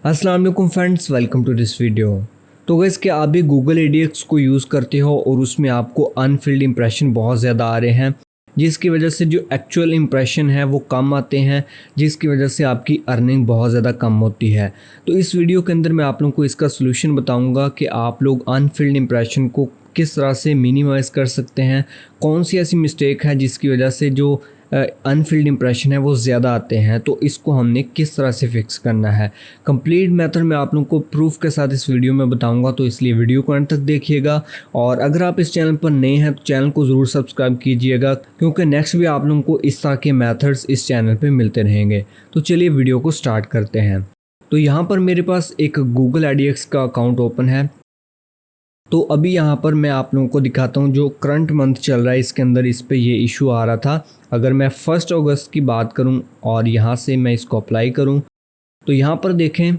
अस्सलाम वालेकुम friends, welcome to this video. तो गाइस, क्या आप भी गूगल एडीएक्स को यूज़ करते हो और उसमें आपको अनफिल्ड इंप्रेशन बहुत ज़्यादा आ रहे हैं, जिसकी वजह से जो एक्चुअल इंप्रेशन है वो कम आते हैं, जिसकी वजह से आपकी अर्निंग बहुत ज़्यादा कम होती है। तो इस वीडियो के अंदर मैं आप लोगों को इसका सोल्यूशन बताऊंगा कि आप लोग अनफिल्ड इंप्रेशन को किस तरह से मिनिमाइज़ कर सकते हैं, कौन सी ऐसी मिस्टेक है जिसकी वजह से जो अनफिल्ड इंप्रेशन है वो ज़्यादा आते हैं, तो इसको हमने किस तरह से फिक्स करना है। कंप्लीट मेथड मैं आप लोगों को प्रूफ के साथ इस वीडियो में बताऊंगा, तो इसलिए वीडियो को अंत तक देखिएगा। और अगर आप इस चैनल पर नए हैं तो चैनल को ज़रूर सब्सक्राइब कीजिएगा, क्योंकि नेक्स्ट भी आप लोगों को इस तरह के मेथड्स इस चैनल पर मिलते रहेंगे। तो चलिए वीडियो को स्टार्ट करते हैं। तो यहाँ पर मेरे पास एक गूगल एडीएक्स का अकाउंट ओपन है। तो अभी यहाँ पर मैं आप लोगों को दिखाता हूँ जो करंट मंथ चल रहा है, इसके अंदर इस पे ये इशू आ रहा था। अगर मैं 1 अगस्त की बात करूँ और यहाँ से मैं इसको अप्लाई करूँ, तो यहाँ पर देखें,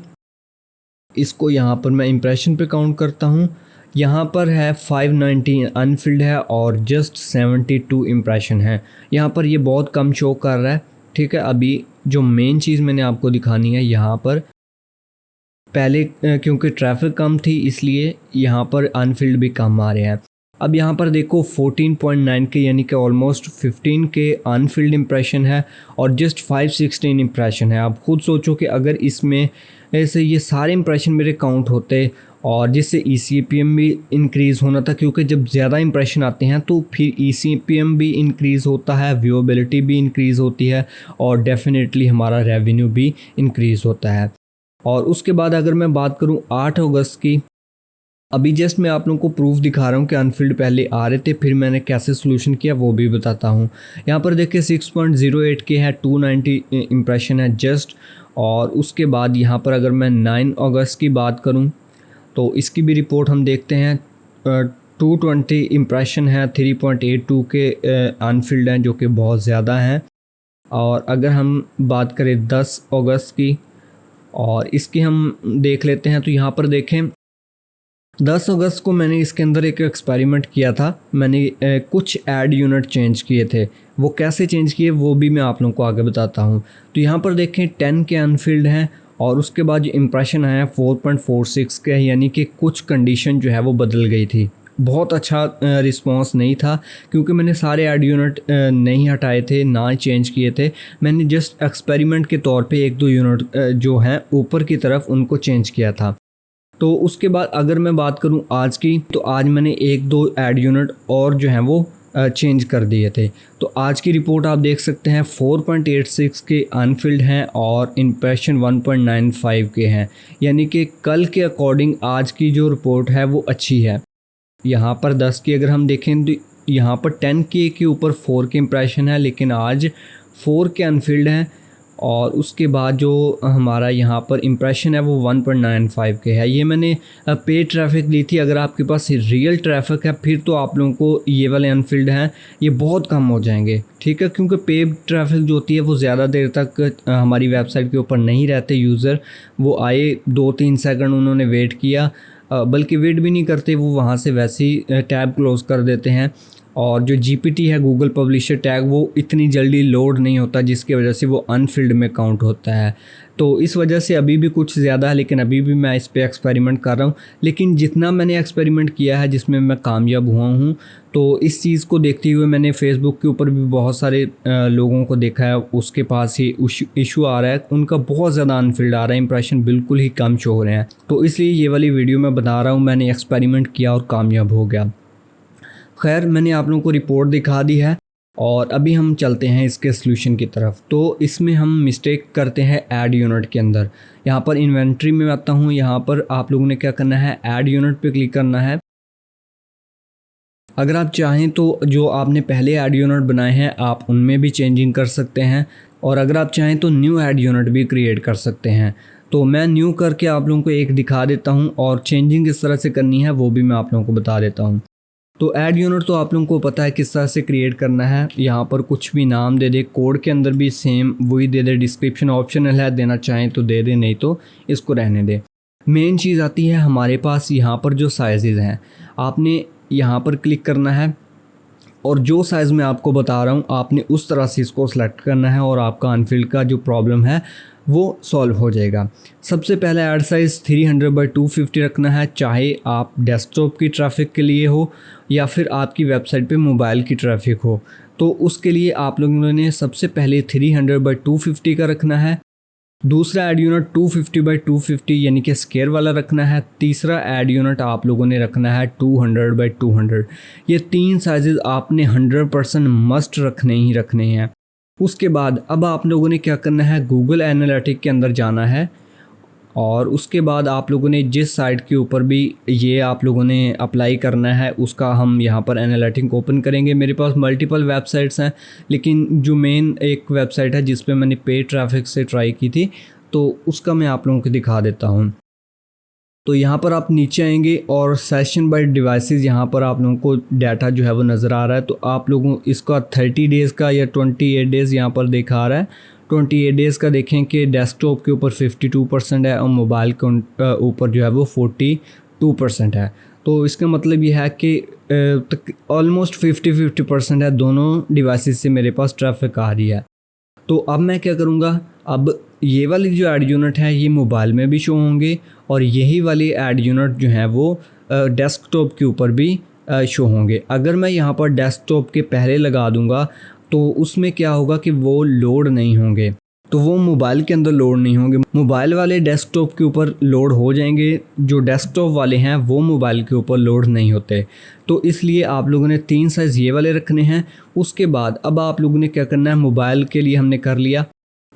इसको यहाँ पर मैं इंप्रेशन पे काउंट करता हूँ। यहाँ पर है 590 अनफिल्ड है और जस्ट 72 इंप्रेशन है। यहाँ पर ये बहुत कम शो कर रहा है। ठीक है, अभी जो मेन चीज़ मैंने आपको दिखानी है, यहाँ पर पहले क्योंकि ट्रैफिक कम थी इसलिए यहाँ पर अनफिल्ड भी कम आ रहे हैं। अब यहाँ पर देखो 14.9 के यानी कि ऑलमोस्ट 15 के अनफिल्ड इंप्रेशन है और जस्ट 516 इंप्रेशन है। आप खुद सोचो कि अगर इसमें ऐसे ये सारे इंप्रेशन मेरे काउंट होते और जिससे ECPM भी इंक्रीज़ होना था, क्योंकि जब ज़्यादा इंप्रेशन आते हैं तो फिर ECPM भी इंक्रीज़ होता है, व्यूएबिलिटी भी इंक्रीज़ होती है और डेफिनेटली हमारा रेवेन्यू भी इंक्रीज़ होता है। और उसके बाद अगर मैं बात करूं 8 अगस्त की, अभी जस्ट मैं आप लोगों को प्रूफ दिखा रहा हूं कि अनफिल्ड पहले आ रहे थे, फिर मैंने कैसे सोल्यूशन किया वो भी बताता हूं। यहाँ पर देखिए 6.08 के है, 290 इंप्रेशन है जस्ट। और उसके बाद यहाँ पर अगर मैं 9 अगस्त की बात करूं तो इसकी भी रिपोर्ट हम देखते हैं। 220 इंप्रेशन है, 3.82 के अनफिल्ड हैं, जो कि बहुत ज़्यादा हैं। और अगर हम बात करें 10 अगस्त की और इसकी हम देख लेते हैं, तो यहाँ पर देखें 10 अगस्त को मैंने इसके अंदर एक एक्सपेरिमेंट किया था। मैंने कुछ ऐड यूनिट चेंज किए थे। वो कैसे चेंज किए वो भी मैं आप लोगों को आगे बताता हूँ। तो यहाँ पर देखें 10 के अनफिल्ड हैं और उसके बाद जो इंप्रेशन आया 4.46 के, यानी कि कुछ कंडीशन जो है वो बदल गई थी। बहुत अच्छा रिस्पांस नहीं था, क्योंकि मैंने सारे ऐड यूनिट नहीं हटाए थे, ना चेंज किए थे। मैंने जस्ट एक्सपेरिमेंट के तौर पे 1-2 यूनिट जो हैं ऊपर की तरफ उनको चेंज किया था। तो उसके बाद अगर मैं बात करूं आज की, तो आज मैंने 1-2 ऐड यूनिट और जो हैं वो चेंज कर दिए थे। तो आज की रिपोर्ट आप देख सकते हैं 4.86 के अनफिल्ड हैं और इंप्रेशन 1.95 के हैं, यानी कि कल के अकॉर्डिंग आज की जो रिपोर्ट है वो अच्छी है। यहाँ पर 10 की अगर हम देखें तो यहाँ पर 10 के ऊपर 4 के इंप्रेशन है, लेकिन आज 4 के अनफिल्ड हैं। और उसके बाद जो हमारा यहाँ पर इंप्रेशन है वो 1.95 के है। ये मैंने पेड ट्रैफिक ली थी। अगर आपके पास रियल ट्रैफिक है फिर तो आप लोगों को ये वाले अनफिल्ड हैं ये बहुत कम हो जाएंगे। ठीक है, क्योंकि पेड ट्रैफिक जो होती है वो ज़्यादा देर तक हमारी वेबसाइट के ऊपर नहीं रहते। यूज़र वो आए 2-3 सेकंड उन्होंने वेट किया, बल्कि वेट भी नहीं करते, वो वहाँ से वैसे ही टैब क्लोज़ कर देते हैं। और जो GPT है गूगल पब्लिशर टैग, वो इतनी जल्दी लोड नहीं होता, जिसकी वजह से वो अनफिल्ड में काउंट होता है। तो इस वजह से अभी भी कुछ ज़्यादा है, लेकिन अभी भी मैं इस पे एक्सपेरिमेंट कर रहा हूँ। लेकिन जितना मैंने एक्सपेरिमेंट किया है जिसमें मैं कामयाब हुआ हूँ, तो इस चीज़ को देखते हुए मैंने फेसबुक के ऊपर भी बहुत सारे लोगों को देखा है, उसके पास ये इशू आ रहा है, उनका बहुत ज़्यादा अनफिल्ड आ रहा है, इंप्रेशन बिल्कुल ही कम शो हो रहे हैं। तो इसलिए ये वाली वीडियो मैं बता रहा हूँ, मैंने एक्सपेरिमेंट किया और कामयाब हो गया। खैर, मैंने आप लोगों को रिपोर्ट दिखा दी है और अभी हम चलते हैं इसके सॉल्यूशन की तरफ। तो इसमें हम मिस्टेक करते हैं ऐड यूनिट के अंदर। यहाँ पर इन्वेंट्री में आता हूँ, यहाँ पर आप लोगों ने क्या करना है, ऐड यूनिट पे क्लिक करना है। अगर आप चाहें तो जो आपने पहले ऐड यूनिट बनाए हैं आप उनमें भी चेंजिंग कर सकते हैं, और अगर आप चाहें तो न्यू ऐड यूनिट भी क्रिएट कर सकते हैं। तो मैं न्यू करके आप लोगों को एक दिखा देता हूँ और चेंजिंग किस तरह से करनी है वो भी मैं आप लोगों को बता देता हूँ। तो ऐड यूनिट तो आप लोगों को पता है किस तरह से क्रिएट करना है। यहाँ पर कुछ भी नाम दे दे, कोड के अंदर भी सेम वही दे दे, डिस्क्रिप्शन ऑप्शनल है, देना चाहें तो दे दे, नहीं तो इसको रहने दे। मेन चीज़ आती है हमारे पास यहाँ पर जो साइज़ हैं, आपने यहाँ पर क्लिक करना है और जो साइज़ मैं आपको बता रहा हूँ आपने उस तरह से इसको सेलेक्ट करना है और आपका अनफिल्ड का जो प्रॉब्लम है वो सॉल्व हो जाएगा। सबसे पहले ऐड साइज़ 300/250 रखना है, चाहे आप डेस्कटॉप की ट्रैफिक के लिए हो या फिर आपकी वेबसाइट पे मोबाइल की ट्रैफिक हो। तो उसके लिए आप लोगों ने सबसे पहले 300/250 का रखना है। दूसरा ऐड यूनिट 250/250 यानी कि स्क्वायर वाला रखना है। तीसरा ऐड यूनिट आप लोगों ने रखना है 200/200। ये 3 साइजेस आपने 100% मस्ट रखने ही रखने हैं। उसके बाद अब आप लोगों ने क्या करना है, गूगल एनालिटिक के अंदर जाना है और उसके बाद आप लोगों ने जिस साइट के ऊपर भी ये आप लोगों ने अप्लाई करना है उसका हम यहाँ पर एनालिटिक ओपन करेंगे। मेरे पास मल्टीपल वेबसाइट्स हैं, लेकिन जो मेन एक वेबसाइट है जिस पे मैंने पेड ट्रैफिक से ट्राई की थी तो उसका मैं आप लोगों को दिखा देता हूँ। तो यहाँ पर आप नीचे आएंगे और सेशन बाय डिवाइसेस, यहाँ पर आप लोगों को डाटा जो है वो नज़र आ रहा है। तो आप लोगों इसका 30 डेज़ का या 28 डेज़ यहाँ पर दिखा रहा है। 28 डेज़ का देखें कि डेस्कटॉप के ऊपर 52% है और मोबाइल के ऊपर जो है वो 42% है। तो इसका मतलब ये है कि ऑलमोस्ट 50% है, दोनों डिवाइसेस से मेरे पास ट्रैफिक आ रही है। तो अब मैं क्या करूँगा, अब ये वाली जो ऐड यूनिट है ये मोबाइल में भी शो होंगे और यही वाली ऐड यूनिट जो है वो डेस्कटॉप के ऊपर भी शो होंगे। अगर मैं यहाँ पर डेस्कटॉप के पहले लगा दूँगा तो उसमें क्या होगा कि वो लोड नहीं होंगे, तो वो मोबाइल के अंदर लोड नहीं होंगे। मोबाइल वाले डेस्कटॉप के ऊपर लोड हो जाएंगे, जो डेस्कटॉप वाले हैं वो मोबाइल के ऊपर लोड नहीं होते। तो इसलिए आप लोगों ने 3 साइज़ ये वाले रखने हैं। उसके बाद अब आप लोगों ने क्या करना है, मोबाइल के लिए हमने कर लिया,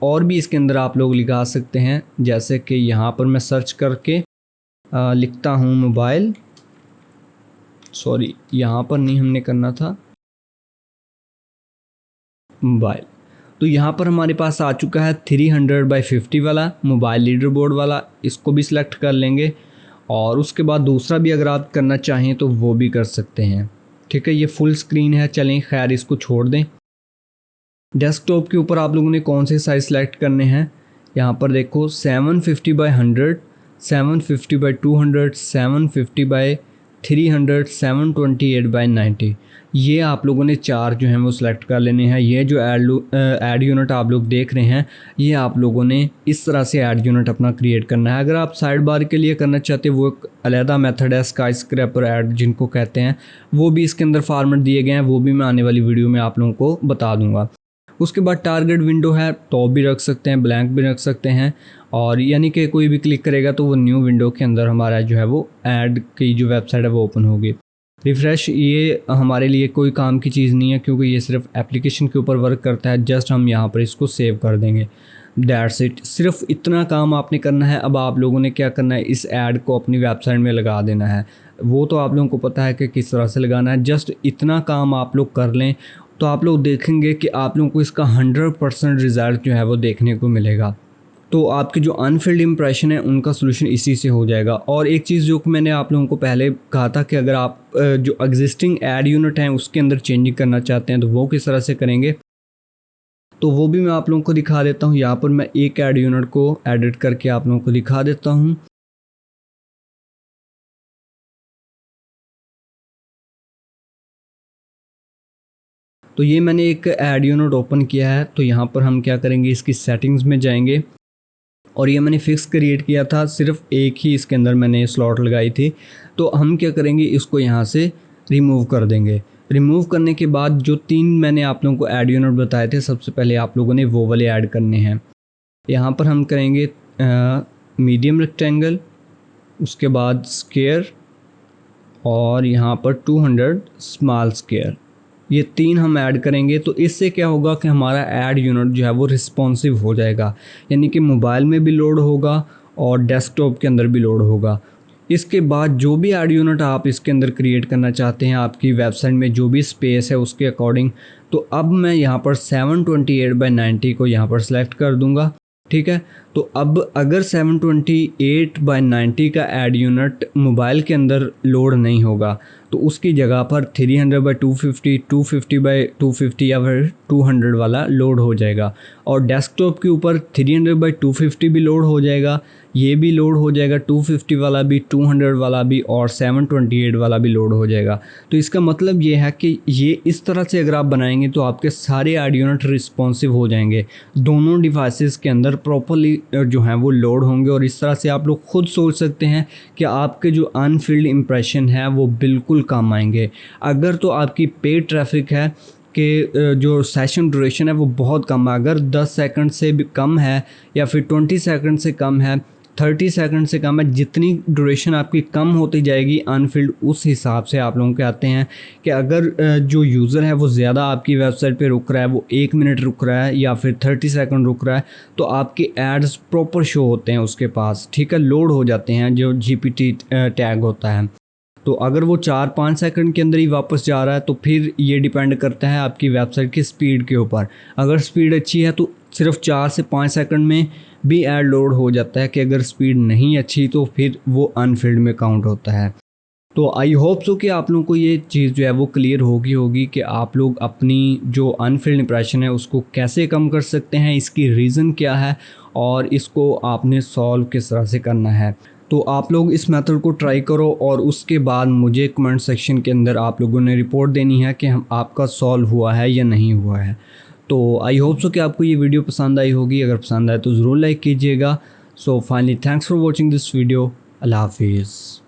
और भी इसके अंदर आप लोग लगा सकते हैं। जैसे कि यहाँ पर मैं सर्च करके लिखता हूँ मोबाइल, सॉरी यहाँ पर नहीं हमने करना था, मोबाइल। तो यहाँ पर हमारे पास आ चुका है 300/50 वाला मोबाइल लीडर बोर्ड वाला, इसको भी सिलेक्ट कर लेंगे। और उसके बाद दूसरा भी अगर आप करना चाहें तो वो भी कर सकते हैं। ठीक है, ये फुल स्क्रीन है, चलें खैर इसको छोड़ दें। डेस्कटॉप के ऊपर आप लोगों ने कौन से साइज़ सेलेक्ट करने हैं, यहाँ पर देखो 750/100, 750/200, 750/300, 728/90, ये आप लोगों ने 4 जो हैं वो सिलेक्ट कर लेने हैं। ये जो ऐड यूनिट आप लोग देख रहे हैं ये आप लोगों ने इस तरह से ऐड यूनिट अपना क्रिएट करना है। अगर आप साइड बार के लिए करना चाहते हैं वो एक अलहदा मेथड है, स्काई स्क्रैपर ऐड जिनको कहते हैं, वो भी इसके अंदर फॉर्मेट दिए गए हैं, वो भी मैं आने वाली वीडियो में आप लोगों को बता दूंगा। उसके बाद टारगेट विंडो है, टॉप भी रख सकते हैं, ब्लैंक भी रख सकते हैं, और यानी कि कोई भी क्लिक करेगा तो वो न्यू विंडो के अंदर हमारा जो है वो ऐड की जो वेबसाइट है वो ओपन होगी। रिफ़्रेश ये हमारे लिए कोई काम की चीज़ नहीं है क्योंकि ये सिर्फ एप्लीकेशन के ऊपर वर्क करता है। जस्ट हम यहाँ पर इसको सेव कर देंगे, दैट्स इट। सिर्फ इतना काम आपने करना है। अब आप लोगों ने क्या करना है, इस ऐड को अपनी वेबसाइट में लगा देना है। वो तो आप लोगों को पता है कि किस तरह से लगाना है, जस्ट इतना काम आप लोग कर लें तो आप लोग देखेंगे कि आप लोगों को इसका 100% रिज़ल्ट जो है वो देखने को मिलेगा। तो आपके जो अनफिल्ड इंप्रेशन है उनका सोल्यूशन इसी से हो जाएगा। और एक चीज़ जो कि मैंने आप लोगों को पहले कहा था कि अगर आप जो एग्जिस्टिंग ऐड यूनिट हैं उसके अंदर चेंजिंग करना चाहते हैं तो वो किस तरह से करेंगे, तो वो भी मैं आप लोगों को दिखा देता हूँ। यहाँ पर मैं एक ऐड यूनिट को एडिट करके आप लोगों को दिखा देता हूँ। तो ये मैंने एक ऐड यूनिट ओपन किया है। तो यहाँ पर हम क्या करेंगे, इसकी सेटिंग्स में जाएंगे और ये मैंने फिक्स क्रिएट किया था, सिर्फ एक ही इसके अंदर मैंने स्लॉट लगाई थी। तो हम क्या करेंगे, इसको यहाँ से रिमूव कर देंगे। रिमूव करने के बाद जो 3 मैंने आप लोगों को ऐड यूनिट बताए थे, सबसे पहले आप लोगों ने वो वाले ऐड करने हैं। यहाँ पर हम करेंगे मीडियम रेक्टेंगल, उसके बाद स्क्वायर, और यहाँ पर 200 स्मॉल स्क्वायर, ये 3 हम ऐड करेंगे। तो इससे क्या होगा कि हमारा ऐड यूनिट जो है वो रिस्पॉन्सिव हो जाएगा, यानी कि मोबाइल में भी लोड होगा और डेस्कटॉप के अंदर भी लोड होगा। इसके बाद जो भी ऐड यूनिट आप इसके अंदर क्रिएट करना चाहते हैं, आपकी वेबसाइट में जो भी स्पेस है उसके अकॉर्डिंग, तो अब मैं यहाँ पर 728/90 को यहाँ पर सेलेक्ट कर दूँगा। ठीक है, तो अब अगर 728/90 का ऐड यूनिट मोबाइल के अंदर लोड नहीं होगा तो उसकी जगह पर 300/250, 250/250 या फिर 200 वाला लोड हो जाएगा। और डेस्कटॉप के ऊपर 300/250 भी लोड हो जाएगा, ये भी लोड हो जाएगा, 250 वाला भी, 200 वाला भी, और 728 वाला भी लोड हो जाएगा। तो इसका मतलब ये है कि ये इस तरह से अगर आप बनाएंगे तो आपके सारे ऐड यूनिट रिस्पॉन्सिव हो जाएंगे, दोनों डिवाइसेस के अंदर प्रॉपरली जो हैं वो लोड होंगे और इस तरह से आप लोग खुद सोच सकते हैं कि आपके जो अनफिल्ड इम्प्रेशन है वो बिल्कुल कम आएंगे। अगर तो आपकी पेड ट्रैफिक है कि जो सेशन ड्यूरेशन है वो बहुत कम है, अगर 10 सेकंड से भी कम है या फिर 20 सेकंड से कम है, 30 सेकंड से कम है, जितनी ड्यूरेशन आपकी कम होती जाएगी अनफिल्ड, उस हिसाब से आप लोगों के आते हैं कि अगर जो यूज़र है वो ज़्यादा आपकी वेबसाइट पे रुक रहा है, वो 1 मिनट रुक रहा है या फिर 30 सेकंड रुक रहा है, तो आपके एड्स प्रॉपर शो होते हैं उसके पास, ठीक है, लोड हो जाते हैं जो GPT टैग होता है। तो अगर वो 4-5 सेकंड के अंदर ही वापस जा रहा है तो फिर ये डिपेंड करता है आपकी वेबसाइट की स्पीड के ऊपर। अगर स्पीड अच्छी है तो सिर्फ 4 से 5 सेकंड में भी ऐड लोड हो जाता है, कि अगर स्पीड नहीं अच्छी तो फिर वो अनफिल्ड में काउंट होता है। तो आई होप सो कि आप लोगों को ये चीज़ जो है वो क्लियर होगी कि आप लोग अपनी जो अनफिल्ड इंप्रेशन है उसको कैसे कम कर सकते हैं, इसकी रीज़न क्या है और इसको आपने सॉल्व किस तरह से करना है। तो आप लोग इस मेथड को ट्राई करो और उसके बाद मुझे कमेंट सेक्शन के अंदर आप लोगों ने रिपोर्ट देनी है कि हम आपका सॉल्व हुआ है या नहीं हुआ है। तो आई होप सो कि आपको ये वीडियो पसंद आई होगी, अगर पसंद आए तो ज़रूर लाइक कीजिएगा। So finally thanks for watching this video. अल्लाह हाफिज़।